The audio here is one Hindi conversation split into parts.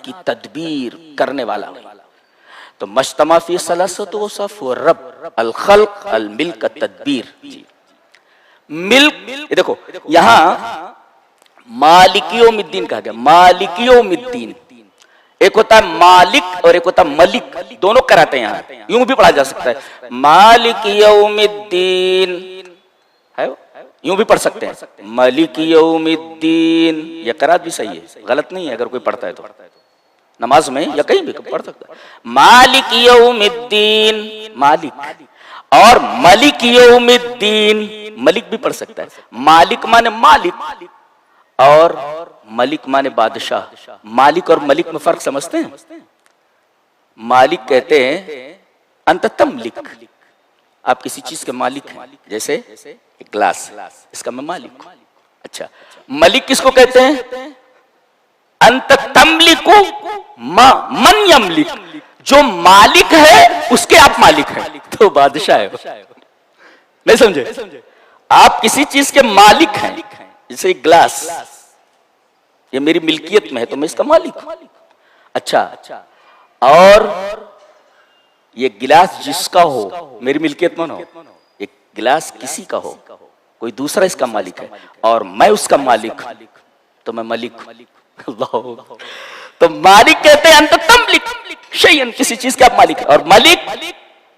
की तदबीर करने वाला नहीं। तो मज्तमा फी सलासत औसाफ व रब अल खल्क अल मिल्क तदबीर। मिल्क, ये देखो यहां मालिकियोमिद्दीन कहा गया। मालिकियोमिद्दीन, एक होता है मालिक और एक होता है मलिक, दोनों कराते हैं यहाँ, यूं भी पढ़ा जा सकता है मालिक यौमिद्दीन, है यूं भी पढ़ सकते हैं मलिक यौमिद्दीन, यह करात भी सही है, गलत नहीं है अगर कोई पढ़ता है तो, नमाज में या कहीं भी पढ़ सकता है। मालिक यौमिद्दीन मालिक, और मलिक यौमिद्दीन मलिक भी पढ़ सकता है। मालिक माने मालिक और मलिक माने बादशाह। मालिक और मलिक में फर्क समझते हैं? मालिक कहते हैं अंत तमलिक, आप किसी चीज के मालिक हैं, जैसे एक ग्लास, इसका मैं मालिक हूं। अच्छा, मलिक किसको कहते हैं? अंत तमलिको मन यमलिक, जो मालिक है उसके आप मालिक हैं, तो बादशाह है। नहीं समझे? आप किसी चीज के मालिक हैं, जैसे एक ग्लास, ये मेरी मिल्कियत में है तो मैं इसका मालिक हूं। अच्छा, और ये गिलास जिसका हो, मेरी मिल्कियत में ना हो, ये गिलास किसी का हो, कोई दूसरा इसका मालिक है और मैं उसका मालिक हूं, तो मैं मलिक हूं। तो मालिक कहते हैं अंत तमलिक शैयन, किसी चीज के आप मालिक है, और मलिक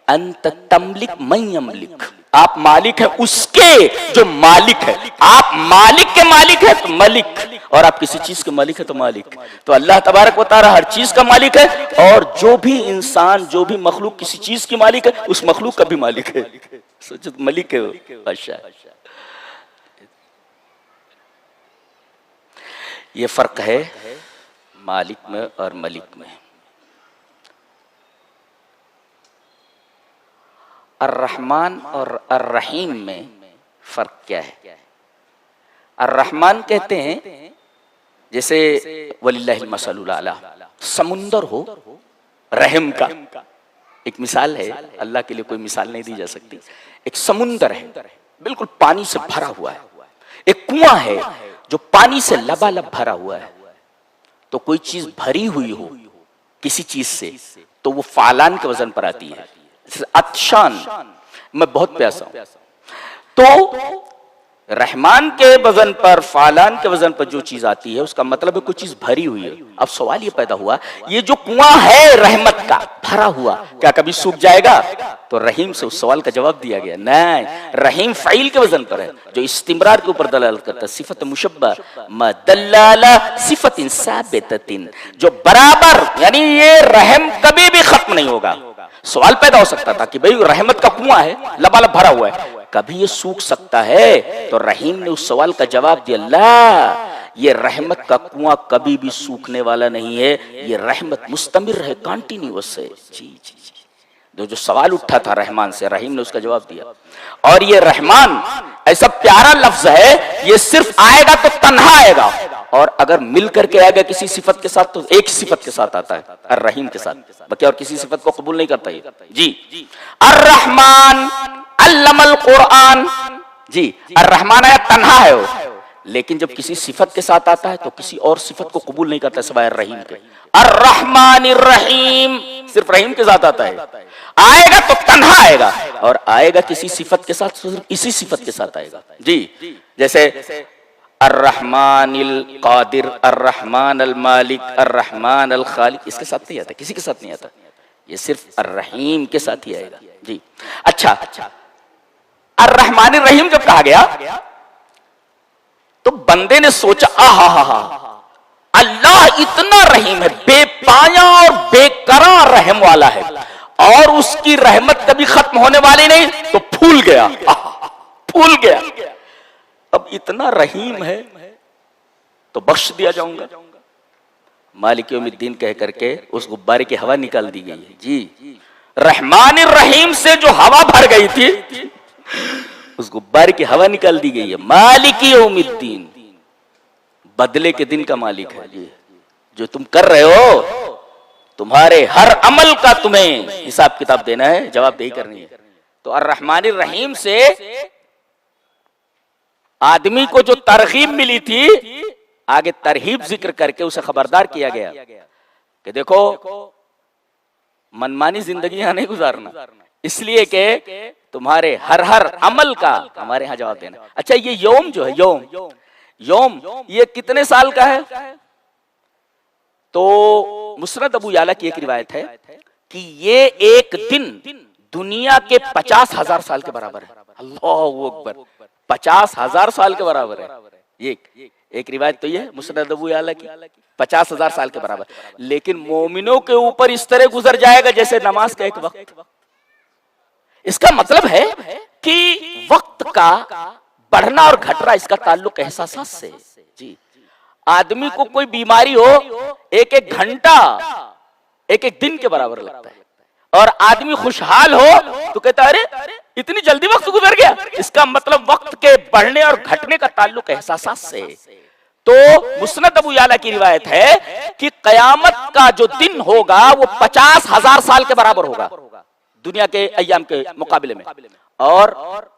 अंत तमलिक मन यमलिक, आप मालिक हैं उसके जो मालिक है। आप मालिक के मालिक है तो मलिक, और आप किसी चीज के मालिक है तो मालिक। तो अल्लाह तबारक व तआला हर चीज का मालिक है, और जो भी इंसान, जो भी मखलूक किसी चीज की मालिक है, उस मखलूक का भी मालिक है। सोचो, मलिक है वो, बादशाह। ये फर्क है मालिक में और मलिक में। अर्रहमान और अर्रहीम में फर्क क्या है? अर्रहमान कहते हैं जैसे वलिल्लाहिल मसलुल आला, समुंदर हो रहम का, एक मिसाल है, अल्लाह के लिए कोई मिसाल नहीं दी जा सकती। एक समुंदर है, बिल्कुल पानी से भरा हुआ है, एक कुआं है जो पानी से लबालब भरा हुआ है। तो कोई चीज भरी हुई हो किसी चीज से, तो वो फालान के वजन पर आती है। अतशान, मैं बहुत प्यासा हूं, तो रहमान के वजन पर, फालान के वजन पर जो चीज आती है, उसका मतलब है कोई चीज भरी हुई है। अब सवाल ये पैदा हुआ, ये जो कुआं है रहमत का भरा हुआ, क्या कभी सूख जाएगा? तो रहीम से उस सवाल का जवाब दिया गया, नहीं, रहीम फ़ाइल के वजन पर है, जो इस्तिमरार के ऊपर दलालत करता है। सिफत मुशब्बा मदल्लाला सिफतिन साबिततिन, जो बराबर, यानी ये रहम कभी भी खत्म नहीं होगा। सवाल पैदा हो सकता था कि भाई रहमत का कुआं है, लबालब भरा हुआ है, कभी ये सूख सकता है? तो रहीम ने उस सवाल का जवाब दिया, ला, ये रहमत का कुआं कभी भी सूखने वाला नहीं है, ये रहमत मुस्तमिर है, कंटिन्यूअस है। जी जी जी, जो सवाल उठा था रहमान से, रहीम ने उसका जवाब दिया। और ये रहमान ऐसा प्यारा लफ्ज है, ये सिर्फ आएगा तो तन्हा आएगा, और अगर मिल करके आएगा किसी सिफत के साथ तो एक सिफत के साथ आता है, अर्रहीम के साथ, बाकी और किसी सिफत को कबूल नहीं करता ये। जी, अर्रहमान अल्लमल कुरान, जी, अर्रहमान आया तन्हा है वो, लेकिन जब किसी सिफत के साथ आता है तो किसी और सिफत को कबूल नहीं करता सिवाय रहीम के। अर्रहमानिर रहीम सिर्फ रहीम के साथ आता है, आएगा तो तन्हा आएगा, और आएगा किसी सिफत के साथ तो सिर्फ इसी सिफत के साथ आएगा। जी, जैसे अर्रहमानिल कादिर, अर्रहमान अल मालिक, अर्रहमान अल खालिक, इसके साथ नहीं आता, किसी के साथ नहीं आता, ये सिर्फ अर्रहीम के साथ ही आएगा। जी, अच्छा, अर्रहमानिर रहीम जब कहा गया तो बंदे ने सोचा, आहा, अल्लाह इतना रहीम है, बेपाया और बेकरार रहम वाला है, और उसकी रहमत कभी खत्म होने वाली नहीं, तो फूल गया, फूल गया। अब इतना रहीम है तो बख्श दिया जाऊंगा। मालिक यौमिद्दीन कह करके उस गुब्बारे की हवा निकाल दी गई है। जी, रहमान रहीम से जो हवा भर गई थी, उस गुब्बारे की हवा निकाल दी गई है। मालिक यौमिद्दीन, बदले के दिन का मालिक है। जी, जो तुम कर रहे हो, तुम्हारे हर अमल का तुम्हें हिसाब किताब देना है, जवाबदेही करनी है। तो अर्रहमान रहीम से आदमी को जो तरगीब मिली थी, आगे तरहीब जिक्र करके उसे खबरदार किया गया कि देखो मनमानी जिंदगी यहां नहीं गुजारना, इसलिए कि तुम्हारे हर हर अमल का हमारे यहां जवाब देना। अच्छा, ये यौम जो है, यौम ये कितने साल का है? तो मुस्नद अबू याला की एक रिवायत है कि ये एक दिन दुनिया के 50,000 साल के बराबर है। अल्लाहु अकबर, 50,000 साल के बराबर है। ये एक रिवायत तो ये मुस्नद अबू याला की 50,000 साल के बराबर। लेकिन मोमिनों के ऊपर इस तरह गुजर जाएगा जैसे नमाज का एक वक्त। इसका मतलब है कि वक्त का बढ़ना और घटना इसका ताल्लुक एहसास से। जी, आदमी को कोई बीमारी हो, एक एक घंटा एक एक दिन के बराबर लगता है, और आदमी खुशहाल हो तो कहता है अरे इतनी जल्दी वक्त गुजर गया। इसका मतलब वक्त के बढ़ने और घटने का ताल्लुक एहसास से। तो मुस्नद अबू याला की रिवायत है कि कयामत का जो दिन होगा वो 50,000 साल के बराबर होगा दुनिया के अय्याम के मुकाबले में, और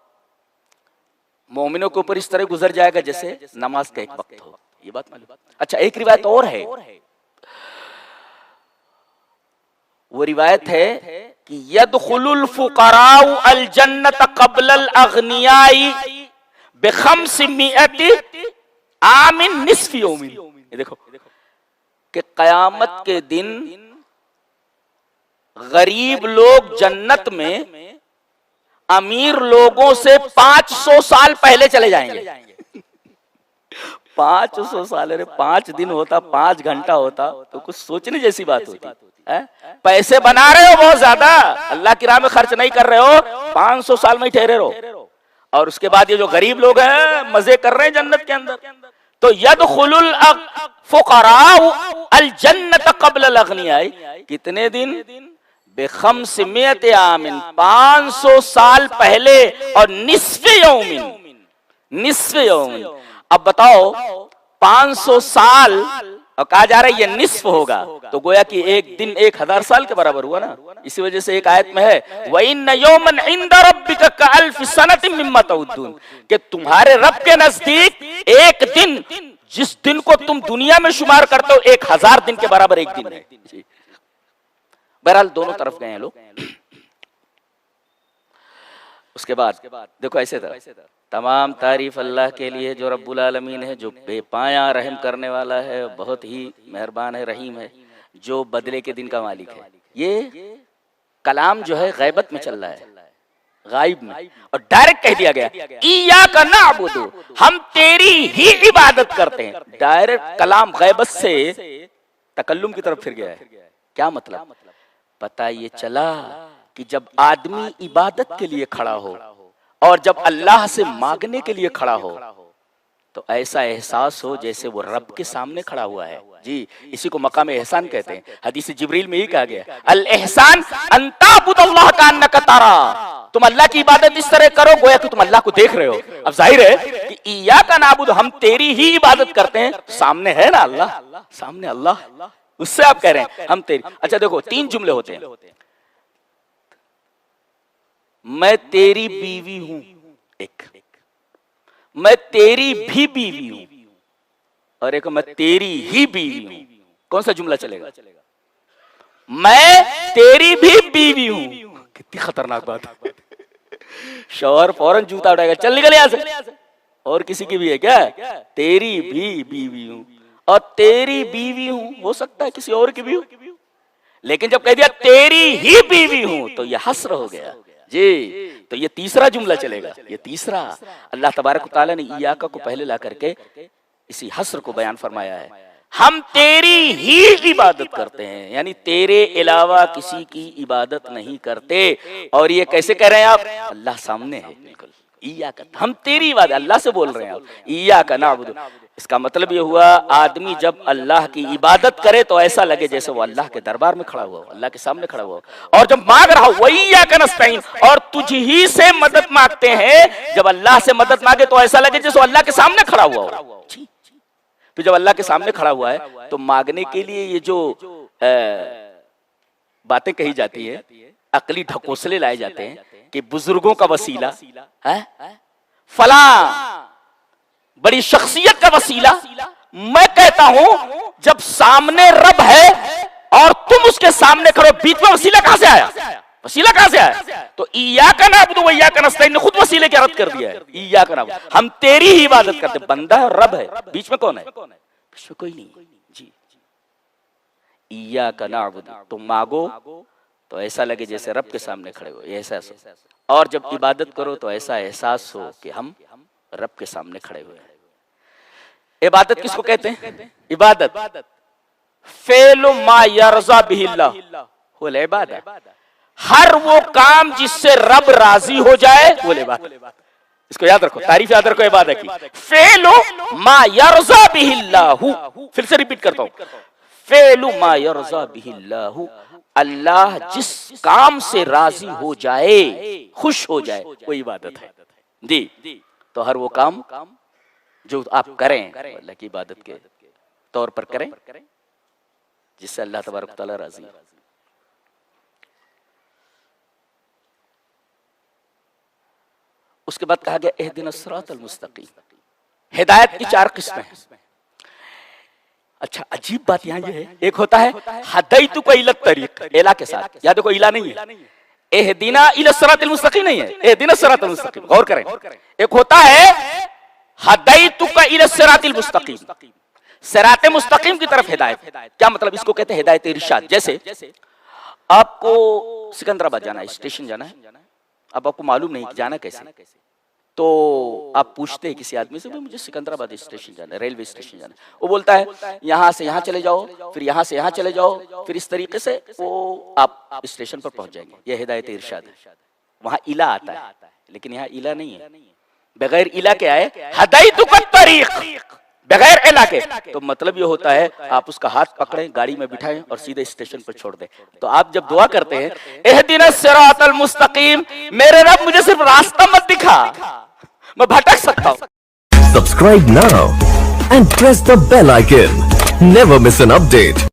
मोमिनों के ऊपर इस तरह गुजर जाएगा जैसे नमाज का एक वक्त हो। ये बात मालूम। अच्छा, एक रिवायत और है, वो रिवायत है कि यदखुलुल फुकराउ अल जन्नत क़ब्लल अग़नियाई बिखम्सिमिअति आमिन निस्फ़ि यौमिन। ये देखो कि कयामत के दिन गरीब लोग जन्नत में अमीर लोगों से 500 साल पहले चले जाएंगे। 500 साल, अरे 5 दिन होता, 5 घंटा होता तो कुछ सोचने जैसी बात होती है। पैसे बना रहे हो बहुत ज्यादा, अल्लाह की राह में खर्च नहीं कर रहे हो, 500 साल में ही ठहरे रहो, और उसके बाद ये जो गरीब लोग हैं मजे कर रहे हैं जन्नत के अंदर। तो यदखुलुल फुकराउ अल जन्नत क़ब्लल अग़नियाई, कितने दिन? बिखम्सिमिअति आमिन, 500 साल पहले, और निस्फ़े यौमिन। अब बताओ 500 साल और कहा जा रहा है ये निस्फ होगा, तो गोया कि एक दिन 1000 साल के बराबर हुआ ना। इसी वजह से एक आयत में है व इन्न यौमन इंदा रब्बिका कअल्फ़ सनतिन मिम्मा तउद्दून, कि तुम्हारे रब के नजदीक एक दिन, जिस दिन को तुम दुनिया में शुमार करते हो, 1000 दिन के बराबर एक दिन है। बहरहाल दोनों तरफ गए हैं लोग। उसके बाद देखो, ऐसे था, तमाम तारीफ अल्लाह के लिए जो रब्बुल आलमीन है, जो बेपाया रहम करने वाला है, बहुत ही मेहरबान है, रहीम है, जो बदले के दिन का मालिक है। ये कलाम जो है गैबत में चल रहा है, गायब में, और डायरेक्ट कह दिया गया इय्याका नअबुदु, हम तेरी ही इबादत करते हैं। डायरेक्ट कलाम गैबत से तकल्लुम की तरफ फिर गया है। क्या मतलब? पता ये चला कि जब आदमी इबादत के लिए खड़ा हो और जब अल्लाह से मांगने के लिए खड़ा हो, तो ऐसा एहसास हो जैसे वो रब के सामने खड़ा हुआ है। जी, इसी को मकाम एहसान कहते हैं। हदीस जिब्रील में ही कहा गया, अल एहसान अन ताबुदल्लाह कान्नका तरा, तुम अल्लाह की इबादत इस तरह करो गोया कि तुम अल्लाह को देख रहे हो। अब जाहिर है कि इय्याका नअबुदु, हम तेरी ही इबादत करते हैं, सामने है ना अल्लाह, सामने अल्लाह, उससे आप कह रहे हैं हम तेरी। अच्छा देखो, 3 जुमले होते हैं, मैं तेरी बीवी हूं, एक, मैं तेरी भी बीवी हूं, और एक मैं तेरी ही बीवी हूं। कौन सा जुमला चलेगा? मैं तेरी भी बीवी हूं। कितनी खतरनाक बात है। शौहर फौरन जूता उठाएगा, चल निकल यहां से। और किसी की भी है क्या? तेरी भी बीवी हूं, और तेरी बीवी हूं, हो सकता है किसी और की भी हो, लेकिन जब कह दिया तेरी ही बीवी हूं तो यह हस्र हो गया। जी, तो ये तीसरा जुमला चलेगा। ये तीसरा, अल्लाह तबारक तआला ने इय्याका को पहले ला करके इसी हस्र को बयान फरमाया है। हम तेरी ही इबादत करते हैं, यानी तेरे अलावा किसी की इबादत नहीं करते। और ये कैसे कह रहे हैं आप? अल्लाह सामने है, बिल्कुल इय्याका, हम तेरी इबादत, अल्लाह से बोल रहे हैं आप, इय्याका नअबुदु। इसका मतलब ये हुआ, आदमी जब अल्लाह की इबादत करे तो ऐसा लगे जैसे वो अल्लाह के दरबार में खड़ा हुआ, अल्लाह के सामने खड़ा हुआ, और जब मांग रहा हो वही इय्याका नस्तईन, और तुझ ही से मदद मांगते हैं। जब अल्लाह से मदद मांगे तो ऐसा लगे जैसे अल्लाह के सामने खड़ा हुआ हो। तो जब अल्लाह के सामने खड़ा हुआ है तो मांगने के लिए ये जो बातें कही जाती है, अकली ढकोसले लाए जाते हैं कि बुजुर्गों का वसीला है, फला बड़ी शख्सियत का वसीला। मैं कहता हूं जब सामने रब है सामने खड़े, बीच में वसीला कहां से आया? वसीला कहां से आया? तो इय्याका नअबुदु व इय्याका नस्तईन ने खुद वसीले की रद्द कर दिया है। इय्याका नअबुदु, हम तेरी ही इबादत करते, बंदा है और रब है, बीच में कौन है? बीच में कोई नहीं जी। इय्याका नअबुदु, तुम मांगो तो ऐसा लगे जैसे रब के सामने खड़े हो, एहसास हो, और जब इबादत करो तो ऐसा एहसास हो कि हम रब के सामने खड़े हुए हैं। इबादत किसको कहते हैं? इबादत फेलु मा यरज़ा बिहिल्लाह हुवल इबादत, हर वो काम जिससे रब राजी हो जाए वो इबादत। इसको याद रखो, तारीफ याद रखो इबादत की। फेलु मा यरज़ा बिहिल्लाह, फिर से रिपीट करता हूं, फेलु मा यरज़ा बिहिल्लाह, अल्लाह जिस काम से राजी हो जाए, खुश हो जाए, वो इबादत है जी। तो हर वो काम जो आप करें अल्लाह की इबादत के तौर पर करें जिससे अल्लाह तबारक तआला राजी है। उसके बाद कहा गया इहदिनस सिरातल मुस्तकीम, हिदायत की 4 किस्में हैं। अच्छा, अजीब बात यहां ये है, एक होता है हदैतुका इलत तरीक, इला के साथ, या देखो इला नहीं है, इहदिना इलस सिरातिल मुस्तकीम नहीं है, इहदिनस सिरातल मुस्तकीम, गौर करें। एक होता है हदैतुका इलस सिरातिल मुस्तकीम, सिराते मुस्तकीम की तरफ हिदायत। क्या मतलब? इसको कहते हैं हिदायत इरशाद। जैसे आपको सिकंदराबाद जाना है, स्टेशन जाना है, अब आपको मालूम नहीं कि जाना कैसे, तो आप पूछते हैं किसी आदमी से, भाई मुझे सिकंदराबाद स्टेशन जाना है, रेलवे स्टेशन जाना है। वो बोलता है यहाँ से यहाँ चले जाओ, फिर यहाँ से यहाँ चले जाओ, फिर इस तरीके से वो आप स्टेशन पर पहुंच जाएंगे। यह हिदायत इरशाद है। वहां इला आता है, लेकिन यहाँ इला नहीं है। बगैर इला के आए हदैतुका तरीक, बगैर इला के, तो मतलब ये होता है आप उसका हाथ पकड़ें, गाड़ी में बिठाएं और सीधे स्टेशन पर छोड़ दें। तो आप जब दुआ करते हैं इहदिनस सिरातल मुस्तकीम, मेरे रब मुझे सिर्फ रास्ता मत दिखा, मैं भटक सकता हूं। Subscribe now and press the bell icon. Never miss an update.